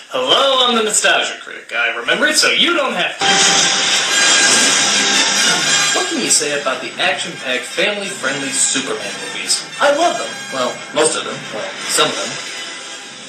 Hello, I'm the Nostalgia Critic. I remember it so you don't have to. What can you say about the action-packed, family-friendly Superman movies? I love them. Well, most of them. Well, some of them.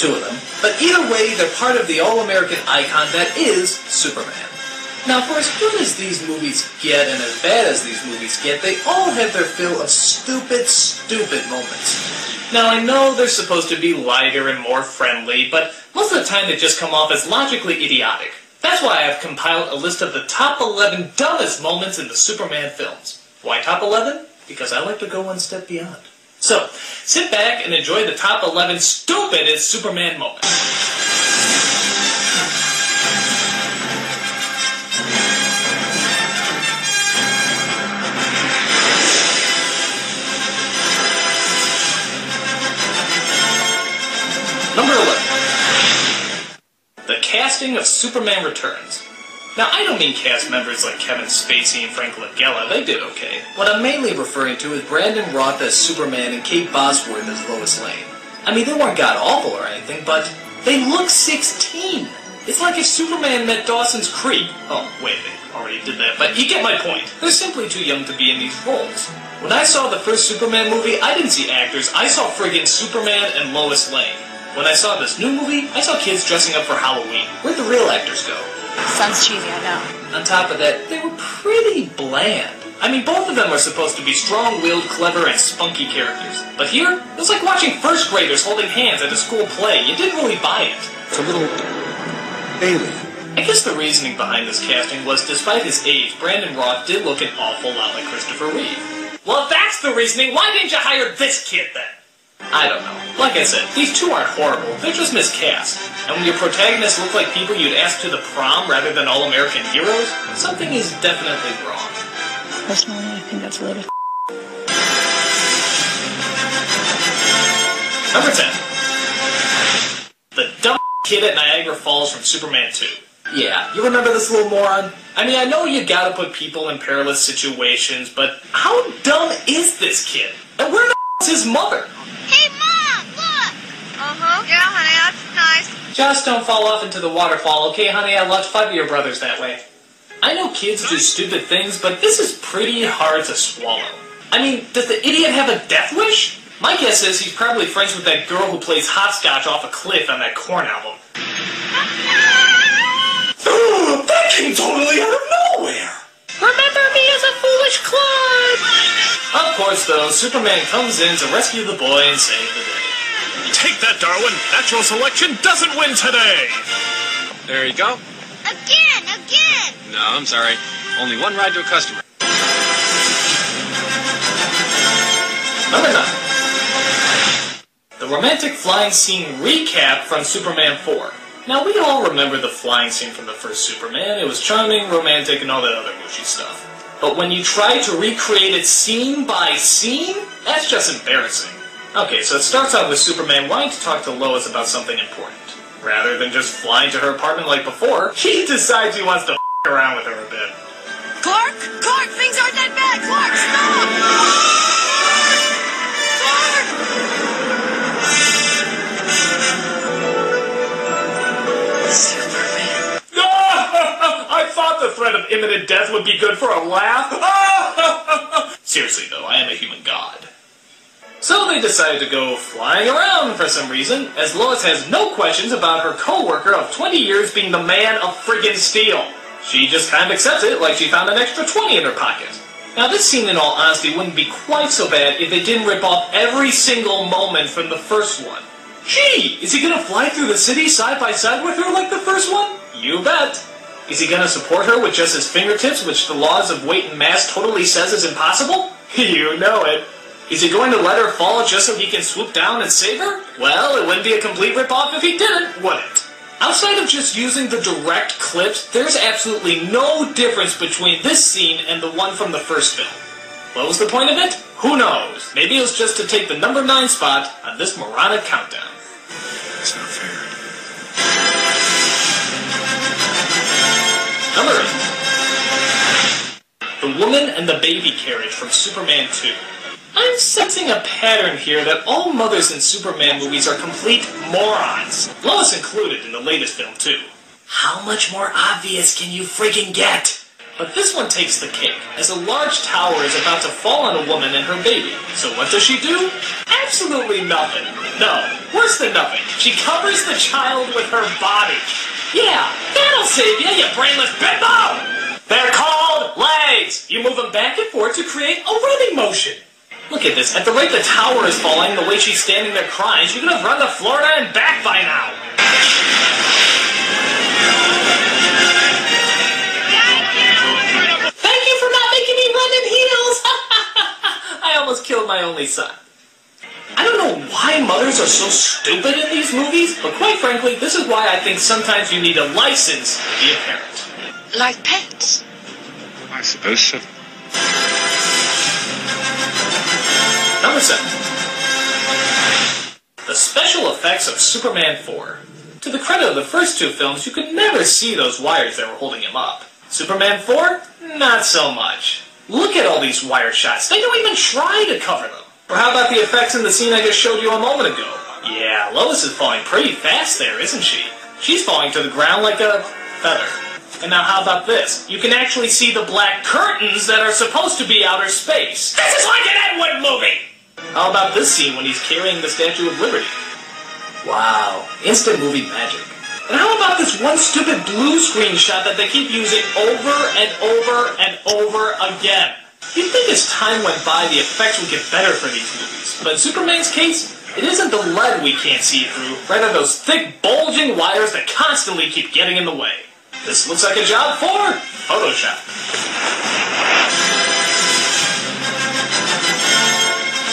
2 of them. But either way, they're part of the all-American icon that is Superman. Now, for as good as these movies get, and as bad as these movies get, they all have their fill of stupid moments. Now, I know they're supposed to be lighter and more friendly, but most of the time they just come off as logically idiotic. That's why I've compiled a list of the top 11 dumbest moments in the Superman films. Why top 11? Because I like to go one step beyond. So, sit back and enjoy the top 11 stupidest Superman moments. Number 11. The casting of Superman Returns. Now, I don't mean cast members like Kevin Spacey and Frank Langella. They did okay. What I'm mainly referring to is Brandon Routh as Superman and Kate Bosworth as Lois Lane. I mean, they weren't god-awful or anything, but they look 16. It's like if Superman met Dawson's Creek. Oh, wait, they already did that, but you get my point. They're simply too young to be in these roles. When I saw the first Superman movie, I didn't see actors. I saw friggin' Superman and Lois Lane. When I saw this new movie, I saw kids dressing up for Halloween. Where'd the real actors go? Sounds cheesy, I know. On top of that, they were pretty bland. I mean, both of them are supposed to be strong-willed, clever, and spunky characters. But here, it was like watching first graders holding hands at a school play. You didn't really buy it. It's a little alien. I guess the reasoning behind this casting was, despite his age, Brandon Routh did look an awful lot like Christopher Reeve. Well, if that's the reasoning, why didn't you hire this kid then? I don't know. Like I said, these two aren't horrible, they're just miscast. And when your protagonists look like people you'd ask to the prom rather than all-American heroes, something is definitely wrong. Personally, I think that's a load of Number 10. The dumb kid at Niagara Falls from Superman 2. Yeah, you remember this little moron? I mean, I know you gotta put people in perilous situations, but how dumb is this kid? And where the is his mother? Hey, Mom, look! Uh-huh. Yeah, honey, that's nice. Just don't fall off into the waterfall, okay, honey? I lost 5 of your brothers that way. I know kids do stupid things, but this is pretty hard to swallow. I mean, does the idiot have a death wish? My guess is he's probably friends with that girl who plays hopscotch off a cliff on that Korn album. That came totally out of nowhere! Remember me as a foolish clod! Of course, though, Superman comes in to rescue the boy and save the day. Take that, Darwin! Natural selection doesn't win today! There you go. Again! No, I'm sorry. Only one ride to a customer. Number 9. The romantic flying scene recap from Superman 4. Now, we all remember the flying scene from the first Superman. It was charming, romantic, and all that other mushy stuff. But when you try to recreate it scene by scene, that's just embarrassing. Okay, so it starts out with Superman wanting to talk to Lois about something important. Rather than just flying to her apartment like before, he decides he wants to around with her a bit. Clark, things aren't that bad! Clark, stop! Superman. I thought the threat of imminent death would be good for a laugh. Seriously, though, I am a human god. So they decided to go flying around for some reason, as Lois has no questions about her co-worker of 20 years being the man of friggin' steel. She just kind of accepts it like she found an extra 20 in her pocket. Now, this scene, in all honesty, wouldn't be quite so bad if they didn't rip off every single moment from the first one. Gee, is he gonna fly through the city side by side with her like the first one? You bet. Is he gonna support her with just his fingertips, which the laws of weight and mass totally says is impossible? You know it. Is he going to let her fall just so he can swoop down and save her? Well, it wouldn't be a complete rip-off if he didn't, would it? Outside of just using the direct clips, there's absolutely no difference between this scene and the one from the first film. What was the point of it? Who knows? Maybe it was just to take the number 9 spot on this moronic countdown. It's not fair. Number 8. The Woman and the Baby Carriage from Superman 2. I'm sensing a pattern here that all mothers in Superman movies are complete morons. Lois included in the latest film, too. How much more obvious can you freaking get? But this one takes the cake, as a large tower is about to fall on a woman and her baby. So what does she do? Absolutely nothing. No, worse than nothing. She covers the child with her body. Yeah, that'll save you brainless bimbo! They're called legs! You move them back and forth to create a running motion. Look at this. At the rate the tower is falling, the way she's standing there crying, she could have run to Florida and back by now. Thank you for not making me run in heels! I almost killed my only son. I don't know why mothers are so stupid in these movies, but quite frankly, this is why I think sometimes you need a license to be a parent. Like pets? I suppose so. Number 7. The special effects of Superman 4. To the credit of the first 2 films, you could never see those wires that were holding him up. Superman 4? Not so much. Look at all these wire shots. They don't even try to cover them. Or how about the effects in the scene I just showed you a moment ago? Yeah, Lois is falling pretty fast there, isn't she? She's falling to the ground like a feather. And now how about this? You can actually see the black curtains that are supposed to be outer space. This is like an Ed Wood movie! How about this scene when he's carrying the Statue of Liberty? Wow, instant movie magic. And how about this one stupid blue screen shot that they keep using over and over and over again? You'd think as time went by, the effects would get better for these movies. But in Superman's case, it isn't the lead we can't see through, rather those thick, bulging wires that constantly keep getting in the way. This looks like a job for Photoshop.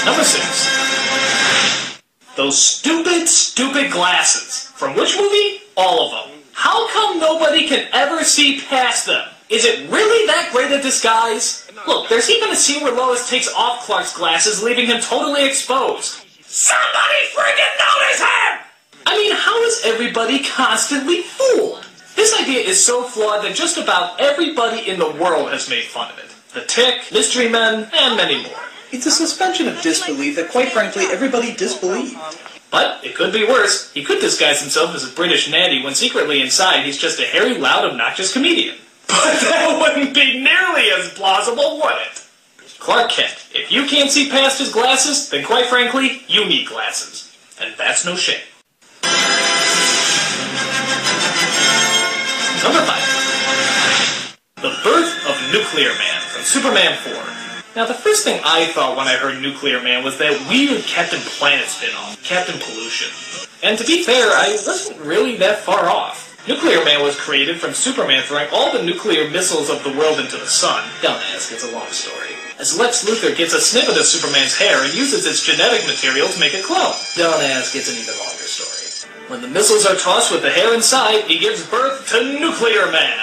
Number 6. Those stupid glasses. From which movie? All of them. How come nobody can ever see past them? Is it really that great a disguise? Look, there's even a scene where Lois takes off Clark's glasses, leaving him totally exposed. Somebody freaking notice him! I mean, how is everybody constantly fooled? This idea is so flawed that just about everybody in the world has made fun of it. The Tick, Mystery Men, and many more. It's a suspension of disbelief that, quite frankly, everybody disbelieved. But it could be worse. He could disguise himself as a British natty when secretly inside he's just a hairy, loud, obnoxious comedian. But that wouldn't be nearly as plausible, would it? Clark Kent, if you can't see past his glasses, then quite frankly, you need glasses. And that's no shame. Number 5. The Birth of Nuclear Man from Superman 4. Now, the first thing I thought when I heard Nuclear Man was that weird Captain Planet spin-off, Captain Pollution. And to be fair, I wasn't really that far off. Nuclear Man was created from Superman throwing all the nuclear missiles of the world into the sun. Don't ask, it's a long story. As Lex Luthor gets a snippet of Superman's hair and uses its genetic material to make a clone. Don't ask, it's an even longer story. When the missiles are tossed with the hair inside, he gives birth to Nuclear Man.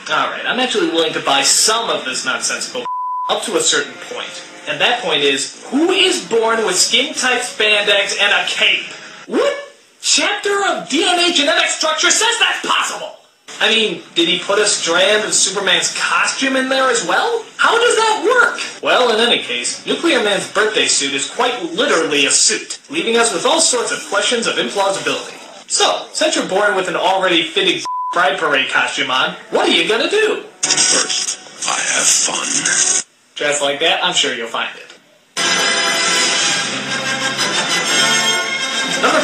Alright, I'm actually willing to buy some of this nonsensical up to a certain point. And that point is, who is born with skin-tight spandex and a cape? What chapter of DNA genetic structure says that's possible? I mean, did he put a strand of Superman's costume in there as well? How does that work? Well, in any case, Nuclear Man's birthday suit is quite literally a suit, leaving us with all sorts of questions of implausibility. So, since you're born with an already fitting Pride Parade costume on, what are you gonna do? First, I have fun. Dressed like that, I'm sure you'll find it. Number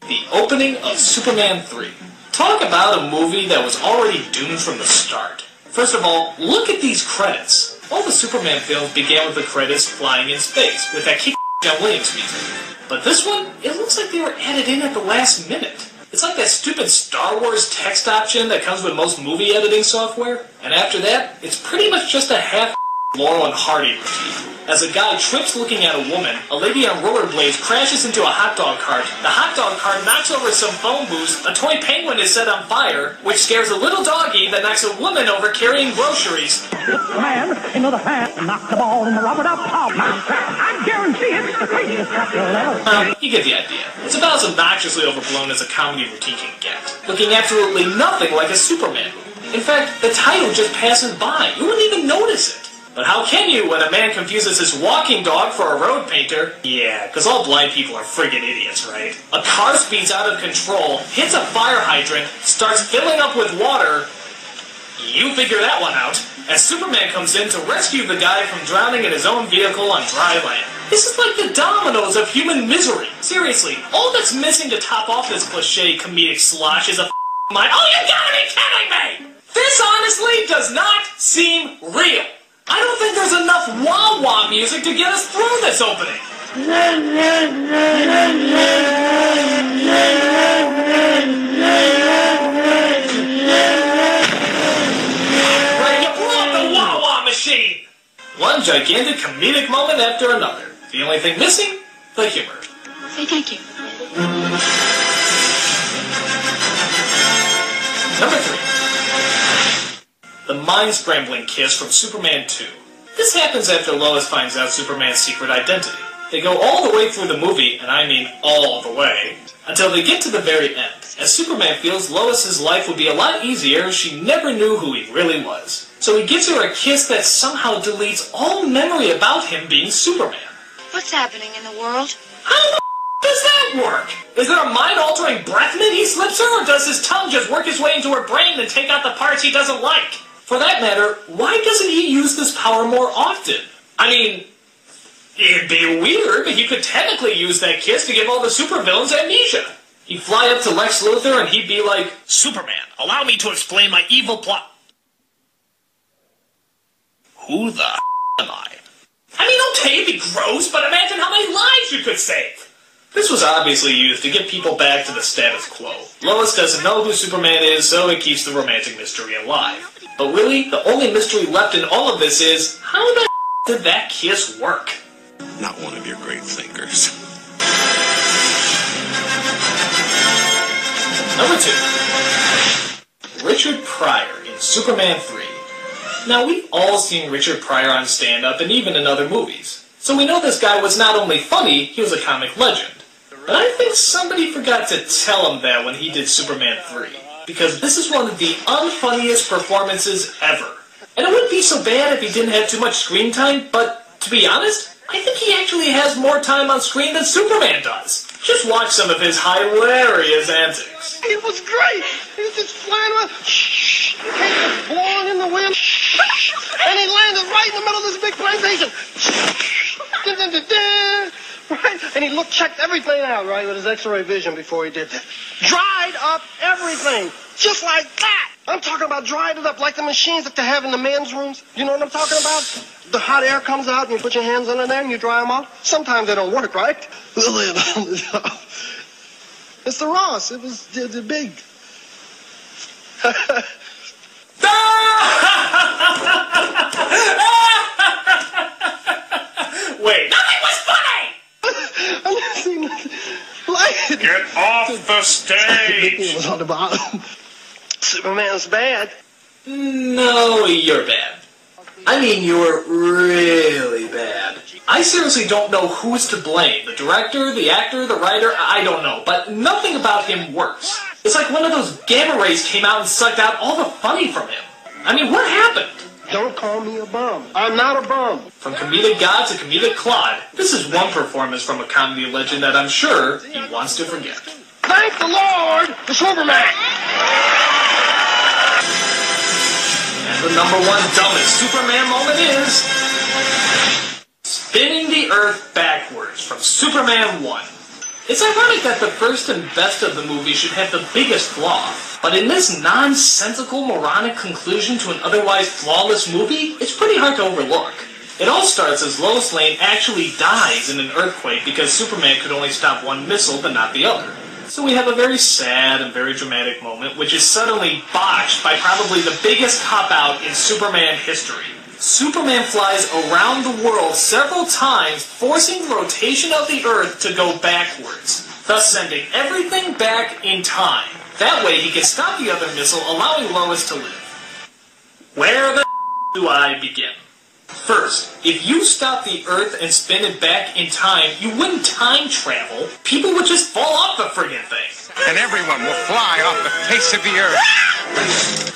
4. The opening of Superman 3. Talk about a movie that was already doomed from the start. First of all, look at these credits. All the Superman films began with the credits flying in space, with that kick John Williams music. But this one, it looks like they were added in at the last minute. It's like that stupid Star Wars text option that comes with most movie editing software. And after that, it's pretty much just a half Laurel and Hardy routine. As a guy trips looking at a woman, a lady on rollerblades crashes into a hot dog cart. The hot dog cart knocks over some phone booths, a toy penguin is set on fire, which scares a little doggy that knocks a woman over carrying groceries. Man into the hat and knock the ball in the rubber duck top. I guarantee it's the craziest crap you'll ever see. You get the idea. It's about as obnoxiously overblown as a comedy routine can get, looking absolutely nothing like a Superman movie. In fact, the title just passes by. You wouldn't even notice it. But how can you when a man confuses his walking dog for a road painter? Yeah, because all blind people are friggin' idiots, right? A car speeds out of control, hits a fire hydrant, starts filling up with water. You figure that one out. As Superman comes in to rescue the guy from drowning in his own vehicle on dry land. This is like the dominoes of human misery. Seriously, all that's missing to top off this cliche comedic slosh is a mind. Oh, you gotta be kidding me! This honestly does not seem real. I don't think there's enough wah-wah music to get us through this opening. Right, you blew up the wah-wah machine! One gigantic comedic moment after another. The only thing missing, the humor. Say thank you. Number 3. The mind-scrambling kiss from Superman 2. This happens after Lois finds out Superman's secret identity. They go all the way through the movie, and I mean all the way, until they get to the very end, as Superman feels Lois's life would be a lot easier if she never knew who he really was. So he gives her a kiss that somehow deletes all memory about him being Superman. What's happening in the world? How the does that work? Is there a mind-altering breath mint he slips her, or does his tongue just work his way into her brain and take out the parts he doesn't like? For that matter, why doesn't he use this power more often? I mean, it'd be weird, but he could technically use that kiss to give all the supervillains amnesia. He'd fly up to Lex Luthor and he'd be like, Superman, allow me to explain my evil plot. Who the am I? I mean, okay, it'd be gross, but imagine how many lives you could save. This was obviously used to get people back to the status quo. Lois doesn't know who Superman is, so it keeps the romantic mystery alive. But really, the only mystery left in all of this is, how the did that kiss work? Not one of your great thinkers. Number 2. Richard Pryor in Superman 3. Now, we've all seen Richard Pryor on stand-up and even in other movies. So we know this guy was not only funny, he was a comic legend. But I think somebody forgot to tell him that when he did Superman 3. Because this is one of the unfunniest performances ever. And it wouldn't be so bad if he didn't have too much screen time, but to be honest, I think he actually has more time on screen than Superman does. Just watch some of his hilarious antics. It was great! He was just flying around, blowing in the wind, and he landed right in the middle of this big plantation. Right? And he checked everything out, right, with his X-ray vision before he did that. Dried up everything, just like that. I'm talking about dried it up like the machines that they have in the men's rooms. You know what I'm talking about? The hot air comes out and you put your hands under there and you dry them out. Sometimes they don't work, right? Mr. Ross, it was the big. Wait, nothing was funny! I never seen nothing like it. Get off the stage! It was on the bottom. Superman's bad. No, you're bad. I mean, you're really bad. I seriously don't know who's to blame. The director, the actor, the writer, I don't know. But nothing about him works. It's like one of those gamma rays came out and sucked out all the funny from him. I mean, what happened? Don't call me a bum. I'm not a bum. From comedic god to comedic clod, this is one performance from a comedy legend that I'm sure he wants to forget. Thank the Lord for Superman! And the number one dumbest Superman moment is spinning the Earth backwards from Superman 1. It's ironic that the first and best of the movie should have the biggest flaw, but in this nonsensical, moronic conclusion to an otherwise flawless movie, it's pretty hard to overlook. It all starts as Lois Lane actually dies in an earthquake because Superman could only stop one missile but not the other. So we have a very sad and very dramatic moment, which is suddenly botched by probably the biggest cop-out in Superman history. Superman flies around the world several times, forcing the rotation of the Earth to go backwards, thus sending everything back in time. That way he can stop the other missile, allowing Lois to live. Where the do I begin? First, if you stop the Earth and spin it back in time, you wouldn't time travel. People would just fall off the friggin' thing. And everyone will fly off the face of the earth.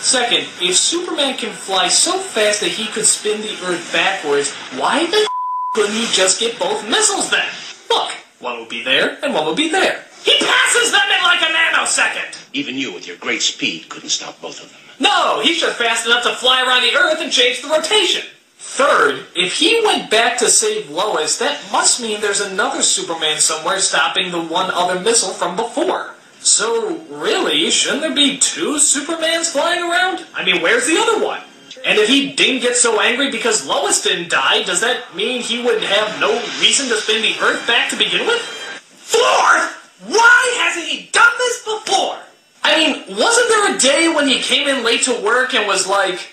Second, if Superman can fly so fast that he could spin the Earth backwards, why the couldn't he just get both missiles then? Look, one will be there, and one will be there. He passes them in like a nanosecond! Even you, with your great speed, couldn't stop both of them. No, he's just fast enough to fly around the Earth and change the rotation. Third, if he went back to save Lois, that must mean there's another Superman somewhere stopping the one other missile from before. So, really, shouldn't there be two Supermans flying around? I mean, where's the other one? And if he didn't get so angry because Lois didn't die, does that mean he would have no reason to spin the Earth back to begin with? Fourth, why hasn't he done this before? I mean, wasn't there a day when he came in late to work and was like,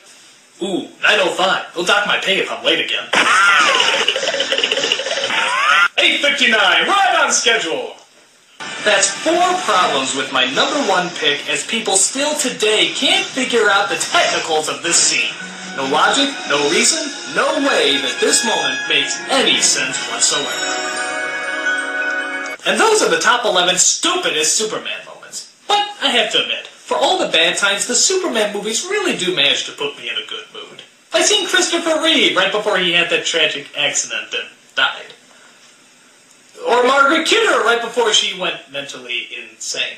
ooh, 9:05, they'll dock my pay if I'm late again. 8:59, right on schedule. That's 4 problems with my #1 pick, as people still today can't figure out the technicals of this scene. No logic, no reason, no way that this moment makes any sense whatsoever. And those are the top 11 stupidest Superman moments. But I have to admit, for all the bad times, the Superman movies really do manage to put me in a good mood. I seen Christopher Reeve right before he had that tragic accident and died. Or Margaret Kidder right before she went mentally insane.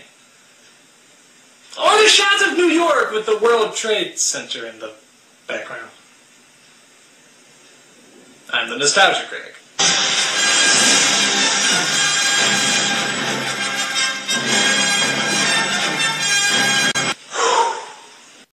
Or the shots of New York with the World Trade Center in the background. I'm the Nostalgia Critic.